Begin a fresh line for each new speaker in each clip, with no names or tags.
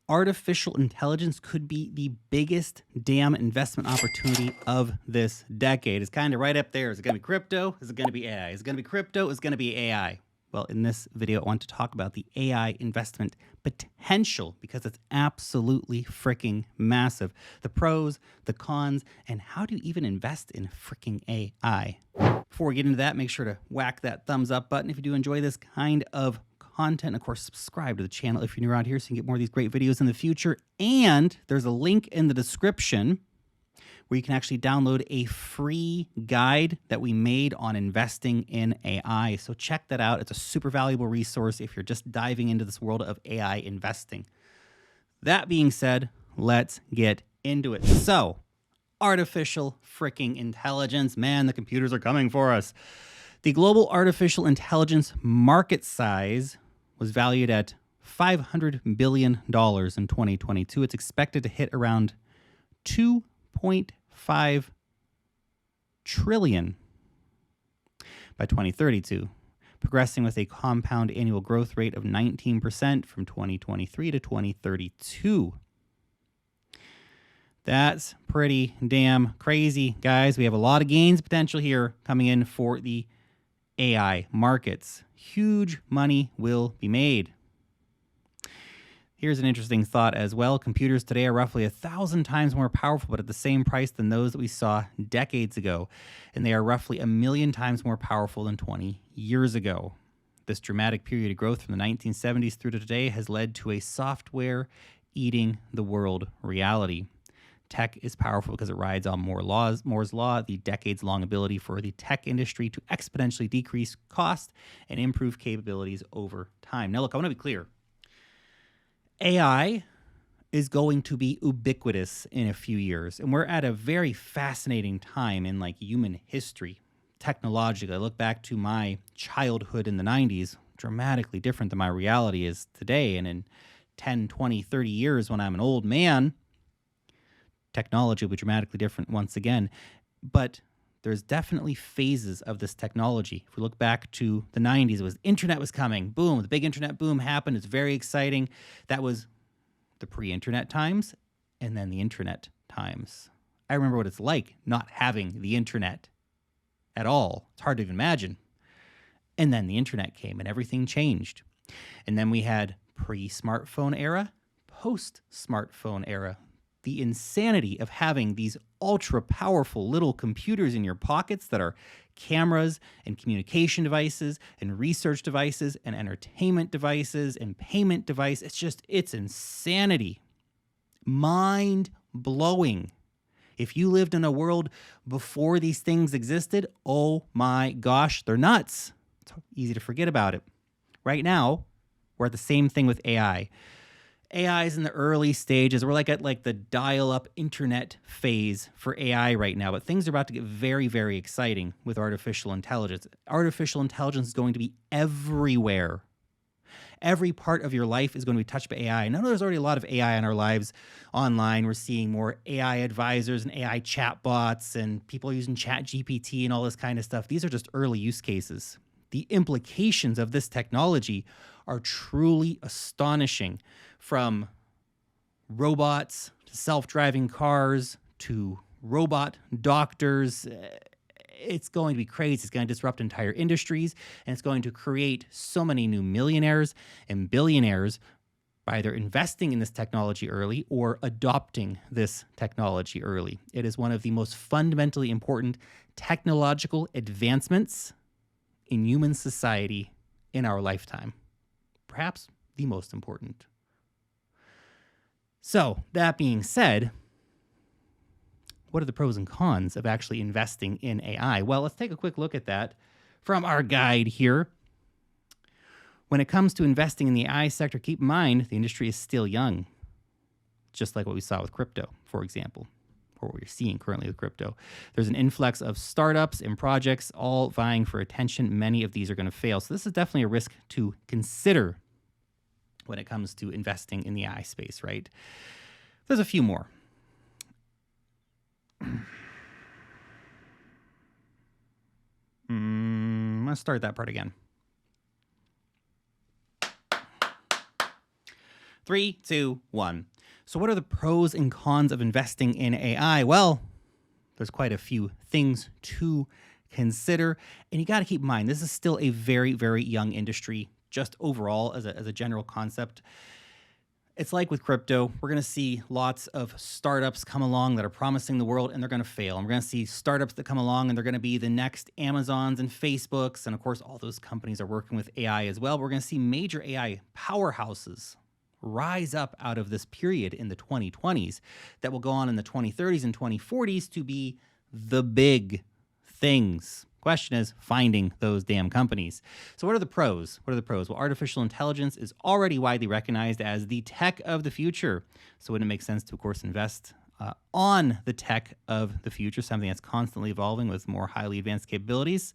artificial intelligence could be the biggest damn investment opportunity of this decade. It's kind of right up there. Is it going to be crypto? Is it going to be AI? Is it going to be crypto? Is it going to be AI? Well, in this video, I want to talk about the AI investment potential because it's absolutely freaking massive. The pros, the cons, and how do you even invest in freaking AI? Before we get into that, make sure to whack that thumbs up button if you do enjoy this kind of content. Of course, subscribe to the channel if you're new around here so you can get more of these great videos in the future. And there's a link in the description where you can actually download a free guide that we made on investing in AI. So check that out. It's a super valuable resource if you're just diving into this world of AI investing. That being said, let's get into it. So, artificial freaking intelligence. Man, the computers are coming for us. The global artificial intelligence market size was valued at $500 billion in 2022. It's expected to hit around 2.5 trillion by 2032, progressing with a compound annual growth rate of 19% from 2023 to 2032. That's pretty damn crazy, guys. We have a lot of gains potential here coming in for the AI markets. Huge money will be made. Here's an interesting thought as well. Computers today are roughly 1,000 times more powerful, but at the same price than those that we saw decades ago. And they are roughly 1,000,000 times more powerful than 20 years ago. This dramatic period of growth from the 1970s through to today has led to a software eating the world reality. Tech is powerful because it rides on Moore's Law, the decades-long ability for the tech industry to exponentially decrease cost and improve capabilities over time. Now, look, I want to be clear. AI is going to be ubiquitous in a few years, and we're at a very fascinating time in human history. Technologically, I look back to my childhood in the 90s, dramatically different than my reality is today, and in 10, 20, 30 years when I'm an old man, technology will be dramatically different once again. But there's definitely phases of this technology. If we look back to the 90s, it was internet was coming. Boom, the big internet boom happened. It's very exciting. That was the pre-internet times and then the internet times. I remember what it's like not having the internet at all. It's hard to even imagine. And then the internet came and everything changed. And then we had pre-smartphone era, post-smartphone era. The insanity of having these ultra powerful little computers in your pockets that are cameras and communication devices and research devices and entertainment devices and payment devices. It's insanity. Mind blowing. If you lived in a world before these things existed, oh my gosh, they're nuts. It's easy to forget about it. Right now, we're at the same thing with AI. AI is in the early stages. We're at the dial-up internet phase for AI right now, but things are about to get very, very exciting with artificial intelligence. Artificial intelligence is going to be everywhere. Every part of your life is going to be touched by AI. I know there's already a lot of AI in our lives online. We're seeing more AI advisors and AI chatbots and people using ChatGPT and all this kind of stuff. These are just early use cases. The implications of this technology are truly astonishing, from robots to self-driving cars to robot doctors. It's going to be crazy. It's going to disrupt entire industries, and it's going to create so many new millionaires and billionaires by either investing in this technology early or adopting this technology early. It is one of the most fundamentally important technological advancements in human society in our lifetime. Perhaps the most important. So, that being said, what are the pros and cons of actually investing in AI? Well, let's take a quick look at that from our guide here. When it comes to investing in the AI sector, keep in mind the industry is still young, just like what we saw with crypto, for example, or what we're seeing currently with crypto. There's an influx of startups and projects all vying for attention. Many of these are going to fail. So this is definitely a risk to consider when it comes to investing in the AI space, right? There's a few more. Let's start that part again. 3, 2, 1. So what are the pros and cons of investing in AI? Well, there's quite a few things to consider. And you got to keep in mind, this is still a very, very young industry, just overall as a general concept. It's like with crypto, we're going to see lots of startups come along that are promising the world and they're going to fail. And we're going to see startups that come along and they're going to be the next Amazons and Facebooks. And of course, all those companies are working with AI as well. We're going to see major AI powerhouses rise up out of this period in the 2020s that will go on in the 2030s and 2040s to be the big things. Question is finding those damn companies. So what are the pros? What are the pros? Well, artificial intelligence is already widely recognized as the tech of the future. So wouldn't it make sense to, of course, invest on the tech of the future, something that's constantly evolving with more highly advanced capabilities?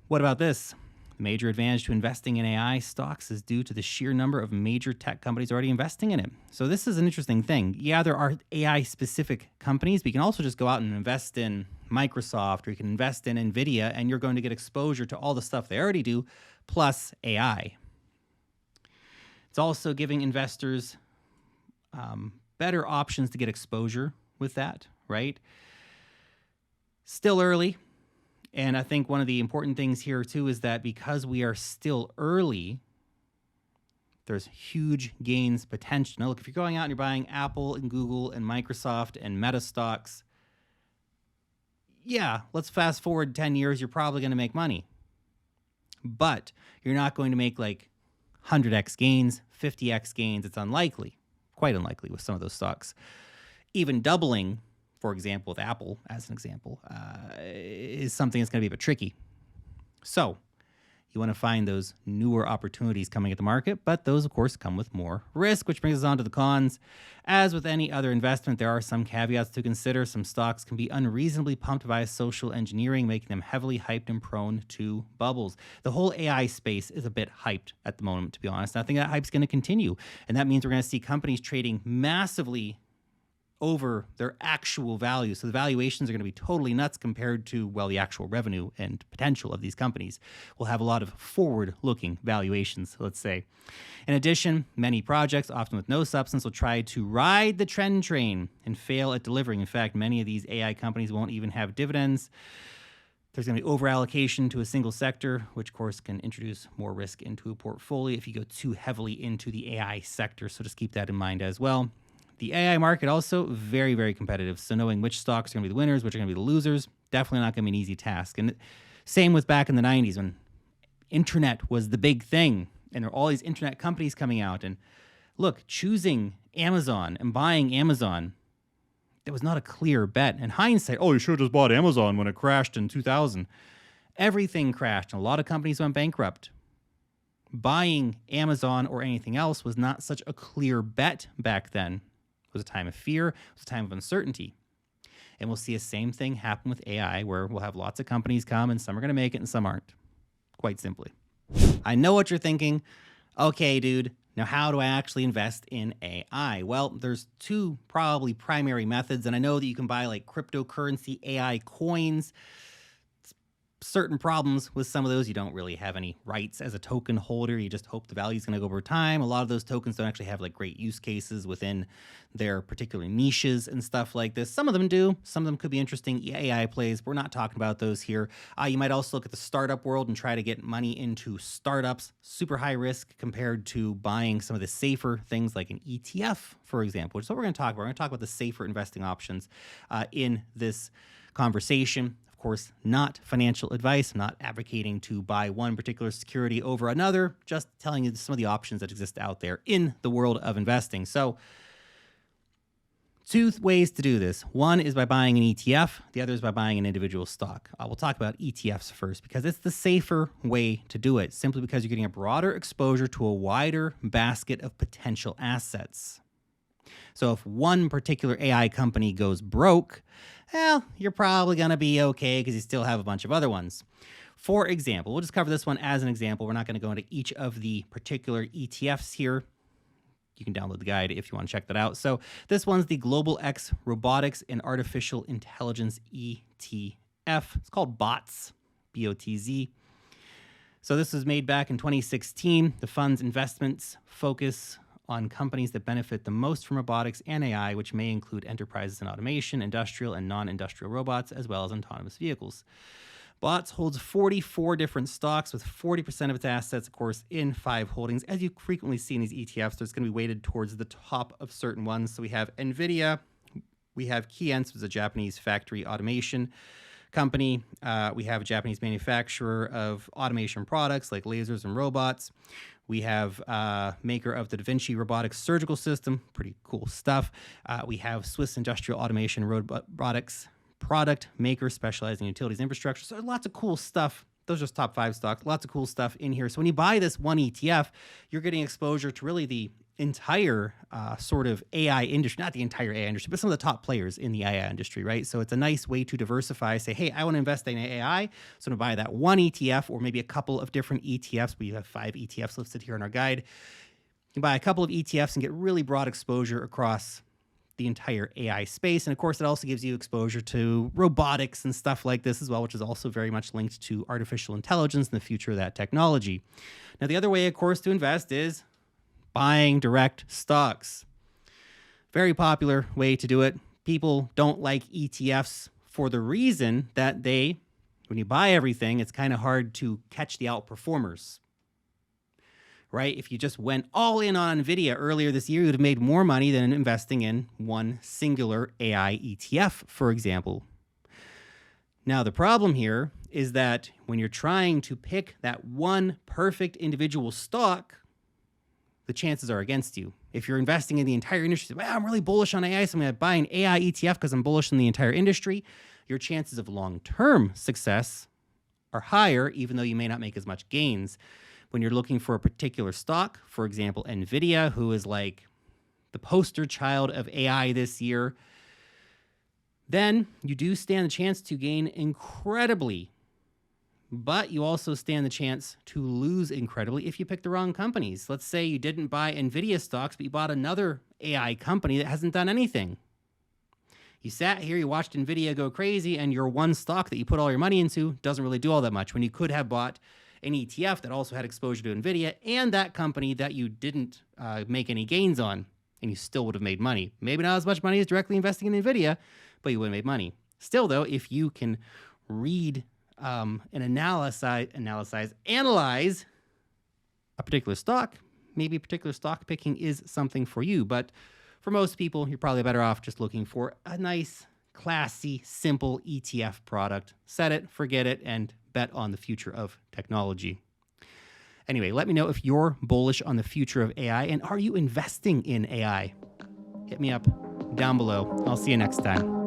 What about this? The major advantage to investing in AI stocks is due to the sheer number of major tech companies already investing in it. So this is an interesting thing. Yeah, there are AI-specific companies, but you can also just go out and invest in Microsoft, or you can invest in NVIDIA, and you're going to get exposure to all the stuff they already do, plus AI. It's also giving investors better options to get exposure with that, right? Still early. And I think one of the important things here, too, is that because we are still early, there's huge gains potential. Now, look, if you're going out and you're buying Apple and Google and Microsoft and Meta stocks, yeah, let's fast forward 10 years, you're probably going to make money. But you're not going to make like 100x gains, 50x gains. It's unlikely, quite unlikely with some of those stocks. Even doubling, for example, with Apple, as an example, is something that's going to be a bit tricky. So you want to find those newer opportunities coming at the market, but those, of course, come with more risk, which brings us on to the cons. As with any other investment, there are some caveats to consider. Some stocks can be unreasonably pumped by social engineering, making them heavily hyped and prone to bubbles. The whole AI space is a bit hyped at the moment, to be honest. I think that hype's going to continue, and that means we're going to see companies trading massively over their actual value. So the valuations are going to be totally nuts compared to, well, the actual revenue and potential of these companies. We'll have a lot of forward-looking valuations, let's say. In addition, many projects, often with no substance, will try to ride the trend train and fail at delivering. In fact, many of these AI companies won't even have dividends. There's going to be over-allocation to a single sector, which, of course, can introduce more risk into a portfolio if you go too heavily into the AI sector. So just keep that in mind as well. The AI market also very, very competitive. So knowing which stocks are going to be the winners, which are going to be the losers, definitely not going to be an easy task. And same with back in the 90s when internet was the big thing and there were all these internet companies coming out. And look, choosing Amazon and buying Amazon, that was not a clear bet. In hindsight, oh, you should have just bought Amazon when it crashed in 2000. Everything crashed and a lot of companies went bankrupt. Buying Amazon or anything else was not such a clear bet back then. It was a time of fear. It was a time of uncertainty. And we'll see the same thing happen with AI, where we'll have lots of companies come and some are going to make it and some aren't, quite simply. I know what you're thinking. Okay, dude, now how do I actually invest in AI? Well, there's two probably primary methods, and I know that you can buy like cryptocurrency AI coins. Certain problems with some of those. You don't really have any rights as a token holder. You just hope the value is going to go over time. A lot of those tokens don't actually have like great use cases within their particular niches and stuff like this. Some of them do. Some of them could be interesting AI plays. We're not talking about those here. You might also look at the startup world and try to get money into startups. Super high risk compared to buying some of the safer things like an ETF, for example, which is what we're going to talk about. We're going to talk about the safer investing options in this conversation. Of course, not financial advice. I'm not advocating to buy one particular security over another, just telling you some of the options that exist out there in the world of investing. So, two ways to do this. One is by buying an ETF. The other is by buying an individual stock. We'll talk about ETFs first because it's the safer way to do it, simply because you're getting a broader exposure to a wider basket of potential assets. So if one particular AI company goes broke, well, you're probably going to be okay because you still have a bunch of other ones. For example, we'll just cover this one as an example. We're not going to go into each of the particular ETFs here. You can download the guide if you want to check that out. So this one's the Global X Robotics and Artificial Intelligence ETF. It's called BOTZ, B-O-T-Z. So this was made back in 2016. The fund's investments focus on companies that benefit the most from robotics and AI, which may include enterprises in automation, industrial and non-industrial robots, as well as autonomous vehicles. BOTS holds 44 different stocks with 40% of its assets, of course, in 5 holdings. As you frequently see in these ETFs, there's going to be weighted towards the top of certain ones. So we have NVIDIA, we have Keyence, which is a Japanese factory automation company. We have a Japanese manufacturer of automation products like lasers and robots. We have maker of the Da Vinci robotics surgical system, pretty cool stuff. We have Swiss Industrial Automation Robotics product maker specializing in utilities infrastructure. So lots of cool stuff. Those are just top 5 stocks. Lots of cool stuff in here. So when you buy this one ETF, you're getting exposure to really the entire sort of AI industry, not the entire AI industry, but some of the top players in the AI industry, right? So it's a nice way to diversify. Say, hey, I want to invest in AI, so I'm going to buy that one ETF or maybe a couple of different ETFs. We have 5 ETFs listed here in our guide. You can buy a couple of ETFs and get really broad exposure across the entire AI space. And of course, it also gives you exposure to robotics and stuff like this as well, which is also very much linked to artificial intelligence and the future of that technology. Now, the other way, of course, to invest is buying direct stocks. Very popular way to do it. People don't like ETFs for the reason that when you buy everything, it's kind of hard to catch the outperformers, right? If you just went all in on NVIDIA earlier this year, you would have made more money than investing in one singular AI ETF, for example. Now, the problem here is that when you're trying to pick that one perfect individual stock, the chances are against you. If you're investing in the entire industry, well, I'm really bullish on AI, so I'm going to buy an AI ETF because I'm bullish on the entire industry, your chances of long-term success are higher, even though you may not make as much gains. When you're looking for a particular stock, for example, NVIDIA, who is like the poster child of AI this year, then you do stand the chance to gain incredibly, but you also stand the chance to lose incredibly if you pick the wrong companies. Let's say you didn't buy NVIDIA stocks, but you bought another AI company that hasn't done anything. You sat here, you watched NVIDIA go crazy, and your one stock that you put all your money into doesn't really do all that much when you could have bought an ETF that also had exposure to NVIDIA and that company that you didn't make any gains on, and you still would have made money. Maybe not as much money as directly investing in NVIDIA, but you would have made money. Still, though, if you can read and analyze a particular stock, maybe particular stock picking is something for you. But for most people, you're probably better off just looking for a nice, classy, simple ETF product. Set it, forget it, and bet on the future of technology. Anyway, let me know if you're bullish on the future of AI, and are you investing in AI? Hit me up down below. I'll see you next time.